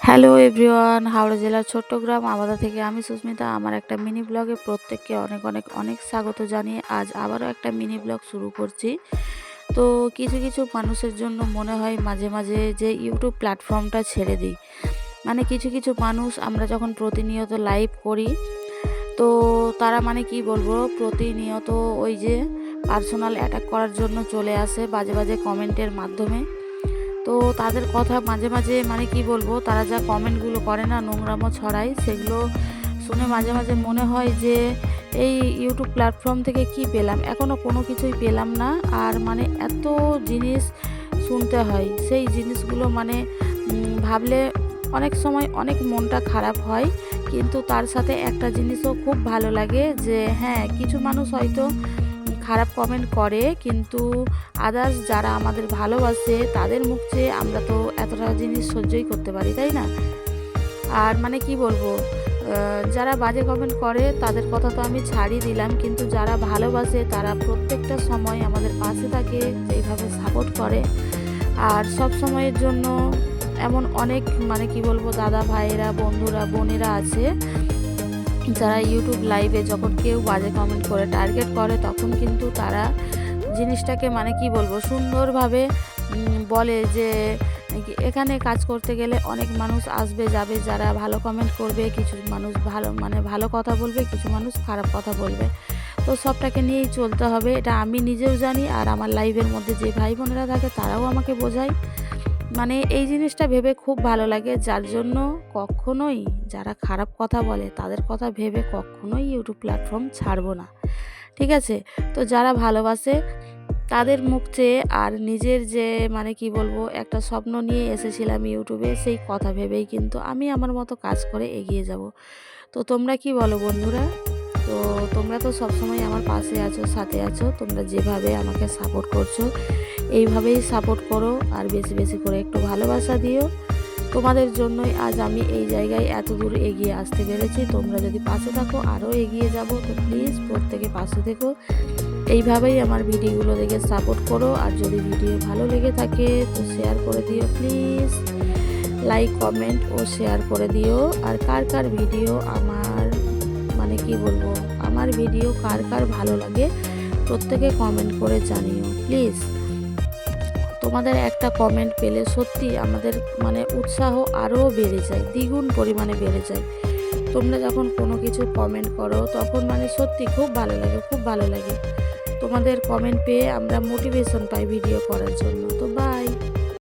Hello everyone, Howrah জেলার চট্টগ্রাম আবাদা থেকে আমি সুস্মিতা আমার একটা মিনি ব্লগে প্রত্যেককে অনেক অনেক অনেক স্বাগত জানিয়ে আজ আবারও একটা মিনি ব্লগ শুরু করছি। তো কিছু কিছু মানুষের জন্য মনে হয় মাঝে মাঝে যে ইউটিউব প্ল্যাটফর্মটা ছেড়ে দিই। মানে কিছু কিছু মানুষ আমরা যখন প্রতিনিয়ত লাইভ করি, তো তারা মানে কি বলবো, প্রতিনিয়ত ওই যে পার্সোনাল অ্যাটাক করার জন্য চলে আসে বাজে বাজে কমেন্টের মাধ্যমে। তো তাদের কথা মাঝে মাঝে মানে কি বলবো, তারা যা কমেন্টগুলো করে না, নোংরামো ছড়ায়, সেগুলো শুনে মাঝে মাঝে মনে হয় যে এই ইউটিউব প্ল্যাটফর্ম থেকে কি পেলাম, এখনও কোনো কিছুই পেলাম না। আর মানে এত জিনিস শুনতে হয়, সেই জিনিসগুলো মানে ভাবলে অনেক সময় অনেক মনটা খারাপ হয়। কিন্তু তার সাথে একটা জিনিসও খুব ভালো লাগে যে হ্যাঁ, কিছু মানুষ হয়তো খারাপ কমেন্ট করে, কিন্তু আদার্স যারা আমাদের ভালোবাসে তাদের মুখ চেয়ে আমরা তো এতটা জিনিস সহ্যই করতে পারি, তাই না? আর মানে কি বলবো, যারা বাজে কমেন্ট করে তাদের কথা তো আমি ছাড়ই দিলাম, কিন্তু যারা ভালোবাসে তারা প্রত্যেকটা সময় আমাদের পাশে থাকে, এইভাবে সাপোর্ট করে। আর সব সময়ের জন্য এমন অনেক মানে কি বলবো, দাদা ভাইয়েরা, বন্ধুরা, বোনেরা আছে যারা ইউটিউব লাইভে যখন কেউ বাজে কমেন্ট করে টার্গেট করে, তখন কিন্তু তারা জিনিসটাকে মানে কি বলবো সুন্দরভাবে বলে যে এখানে কাজ করতে গেলে অনেক মানুষ আসবে যাবে, যারা ভালো কমেন্ট করবে, কিছু মানুষ ভালো মানে ভালো কথা বলবে, কিছু মানুষ খারাপ কথা বলবে। তো সবটাকে নিয়েই চলতে হবে, এটা আমি নিজেও জানি, আর আমার লাইভের মধ্যে যে ভাই বোনেরা থাকে তারাও আমাকে বোঝায়। মানে এই জিনিসটা ভেবে খুব ভালো লাগে, যার জন্য কখনোই যারা খারাপ কথা বলে তাদের কথা ভেবে কখনোই ইউটিউব প্ল্যাটফর্ম ছাড়বো না, ঠিক আছে? তো যারা ভালোবাসে তাদের মুখ চেয়ে আর নিজের যে মানে কি বলবো একটা স্বপ্ন নিয়ে এসেছিলাম ইউটিউবে, সেই কথা ভেবেই কিন্তু আমি আমার মতো কাজ করে এগিয়ে যাব। তো তোমরা কি বলো বন্ধুরা? তো তোমরা তো সবসময় আমার পাশে আছো, সাথে আছো, তোমরা যেভাবে আমাকে সাপোর্ট করছো এইভাবেই সাপোর্ট করো, আর বেশি বেশি করে একটু ভালোবাসা দিও। তোমাদের জন্যই আজ আমি এই জায়গায় এত দূর এগিয়ে আসতে পেরেছি। তোমরা যদি পাশে থাকো আরও এগিয়ে যাব। তো প্লিজ প্রত্যেকে পাশে থেকো, এইভাবেই আমার ভিডিওগুলো দেখে সাপোর্ট করো। আর যদি ভিডিও ভালো লেগে থাকে তো শেয়ার করে দিও প্লিজ, লাইক কমেন্ট ও শেয়ার করে দিও। আর কার কার ভিডিও আমার মানে কি বলবো, আমার ভিডিও কার কার ভালো লাগে প্রত্যেকে কমেন্ট করে জানিও প্লিজ। তোমাদের একটা কমেন্ট পেলে সত্যি আমাদের মানে উৎসাহ আরও বেড়ে যায়, দ্বিগুণ পরিমাণে বেড়ে যায়। তোমরা যখন কোনো কিছু কমেন্ট করো তখন মানে সত্যি খুব ভালো লাগে, খুব ভালো লাগে। তোমাদের কমেন্ট পেয়ে আমরা মোটিভেশন পাই ভিডিও করার জন্য। তো